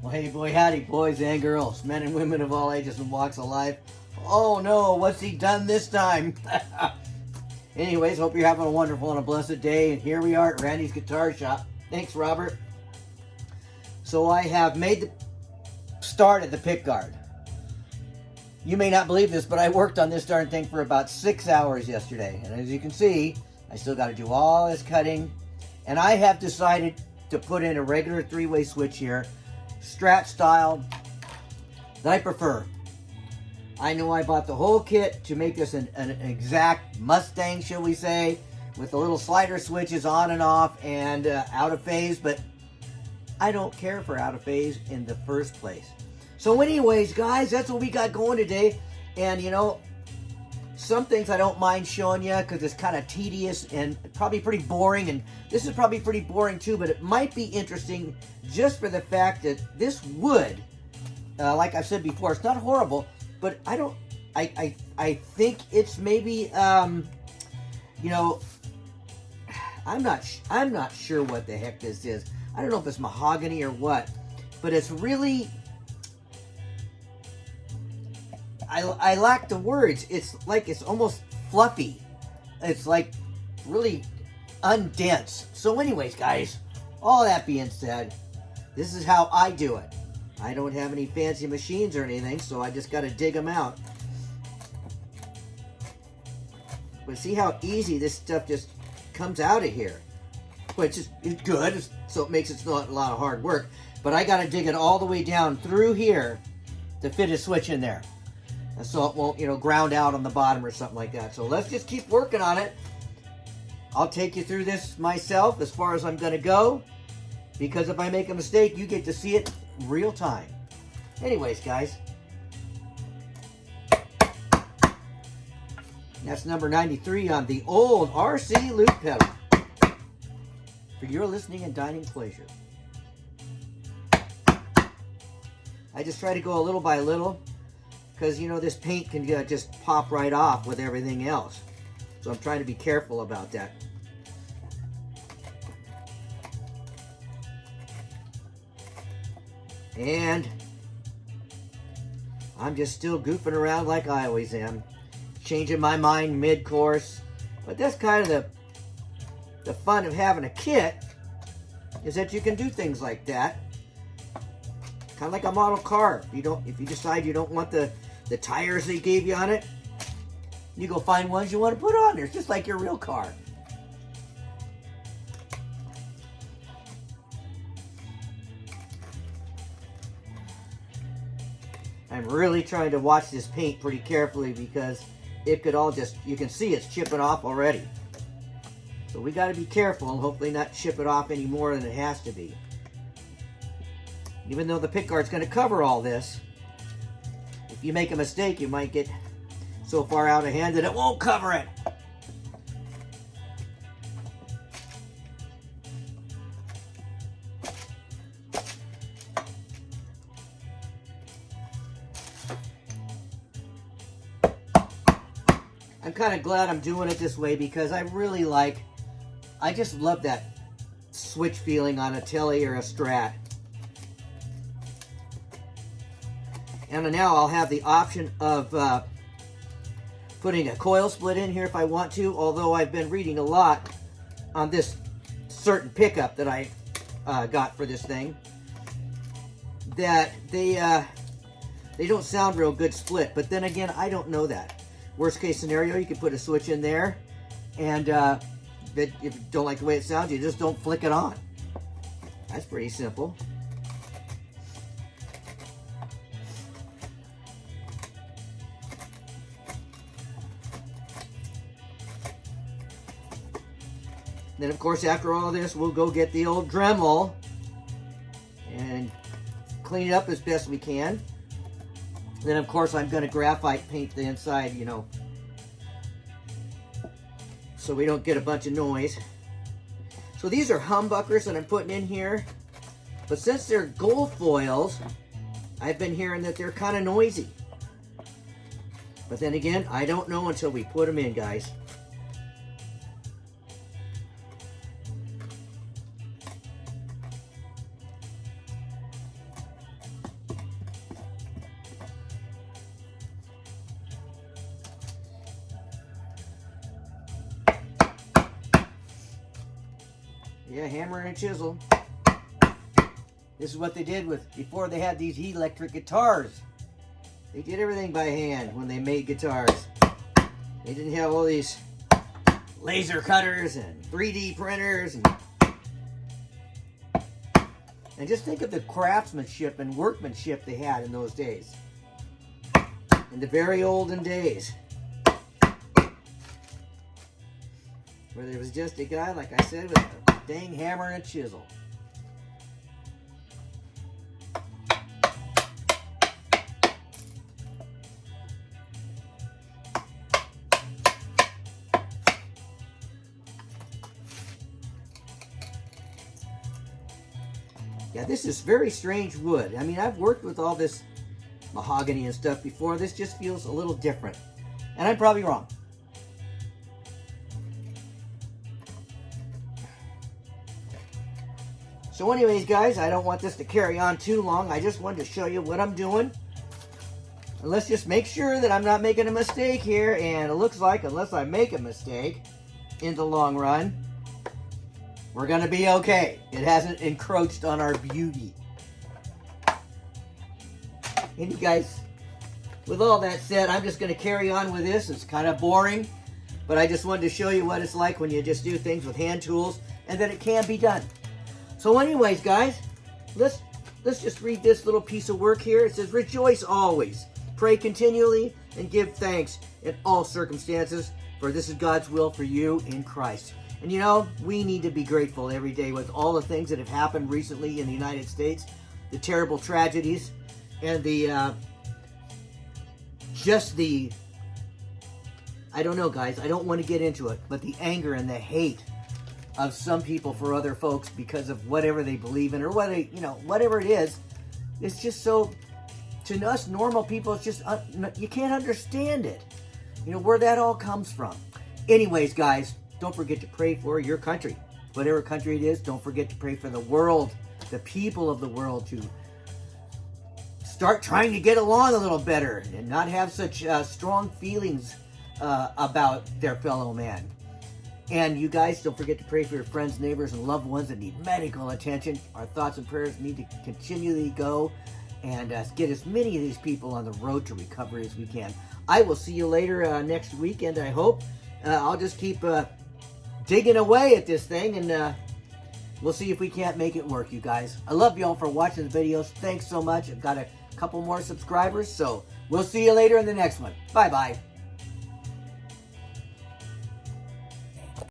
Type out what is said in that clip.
Well, hey, boy, howdy, boys and girls, men and women of all ages and walks of life. Oh no, what's he done this time? Anyways, hope you're having a wonderful and a blessed day. And here we are at Randy's Guitar Shop. Thanks, Robert. So I have made the start at the pick guard. You may not believe this, but I worked on this darn thing for about 6 hours yesterday. And as you can see, I still got to do all this cutting. And I have decided to put in a regular three-way switch here, Strat style, that I prefer. I know I bought the whole kit to make this an exact Mustang, shall we say, with the little slider switches on and off and out of phase, but I don't care for out of phase in the first place. So anyways, guys, that's what we got going today. And you know, some things I don't mind showing you because it's kind of tedious and probably pretty boring. And this is probably pretty boring too, but it might be interesting just for the fact that this wood, like I've said before, it's not horrible, but I think it's maybe, you know, I'm not sure what the heck this is. I don't know if it's mahogany or what, but it's really, I lack the words. It's like, it's almost fluffy. It's like really undense. So anyways, guys, all that being said, this is how I do it. I don't have any fancy machines or anything, so I just got to dig them out. But see how easy this stuff just comes out of here, which is good, so it makes it not a lot of hard work. But I got to dig it all the way down through here to fit a switch in there, and so it won't, you know, ground out on the bottom or something like that. So let's just keep working on it. I'll take you through this myself as far as I'm going to go, because if I make a mistake, you get to see it real time. Anyways, guys, that's number 93 on the old RC loop pedal for your listening and dining pleasure. I just try to go a little by little because, you know, this paint can just pop right off with everything else. So I'm trying to be careful about that. And I'm just still goofing around like I always am, changing my mind mid-course. But that's kind of the fun of having a kit, is that you can do things like that. Kind of like a model car. If you decide you don't want the tires they gave you on it, you go find ones you want to put on there. It's just like your real car. I'm really trying to watch this paint pretty carefully because it could all just, you can see it's chipping off already. So we got to be careful and hopefully not chip it off any more than it has to be. Even though the pickguard's going to cover all this, if you make a mistake, you might get so far out of hand that it won't cover it. I'm kind of glad I'm doing it this way because I just love that switch feeling on a Telly or a Strat. And now I'll have the option of putting a coil split in here if I want to, although I've been reading a lot on this certain pickup that I got for this thing, that they don't sound real good split. But then again, I don't know that. Worst case scenario, you could put a switch in there, and if you don't like the way it sounds, you just don't flick it on. That's pretty simple. Then, of course, after all this, we'll go get the old Dremel and clean it up as best we can. Then, of course, I'm going to graphite paint the inside, you know, so we don't get a bunch of noise. So these are humbuckers that I'm putting in here. But since they're gold foils, I've been hearing that they're kind of noisy. But then again, I don't know until we put them in, guys. Yeah, hammer and a chisel. This is what they did before they had these electric guitars. They did everything by hand when they made guitars. They didn't have all these laser cutters and 3D printers. And just think of the craftsmanship and workmanship they had in those days. In the very olden days. Where there was just a guy, like I said, with a dang hammer and a chisel. Yeah, this is very strange wood. I mean, I've worked with all this mahogany and stuff before. This just feels a little different. And I'm probably wrong. So anyways, guys, I don't want this to carry on too long. I just wanted to show you what I'm doing. And let's just make sure that I'm not making a mistake here. And it looks like, unless I make a mistake in the long run, we're going to be okay. It hasn't encroached on our beauty. And you guys, with all that said, I'm just going to carry on with this. It's kind of boring, but I just wanted to show you what it's like when you just do things with hand tools and that it can be done. So anyways, guys, let's just read this little piece of work here. It says, rejoice always, pray continually, and give thanks in all circumstances, for this is God's will for you in Christ. And you know, we need to be grateful every day with all the things that have happened recently in the United States, the terrible tragedies, and I don't know, guys, I don't want to get into it, but the anger and the hate of some people for other folks because of whatever they believe in or whatever it is, it's just so, to us normal people, it's just, you can't understand it. You know, where that all comes from. Anyways, guys, don't forget to pray for your country. Whatever country it is, don't forget to pray for the world, the people of the world, to start trying to get along a little better and not have such strong feelings about their fellow man. And you guys, don't forget to pray for your friends, neighbors, and loved ones that need medical attention. Our thoughts and prayers need to continually go and get as many of these people on the road to recovery as we can. I will see you later next weekend, I hope. I'll just keep digging away at this thing, and we'll see if we can't make it work, you guys. I love you all for watching the videos. Thanks so much. I've got a couple more subscribers, so we'll see you later in the next one. Bye-bye.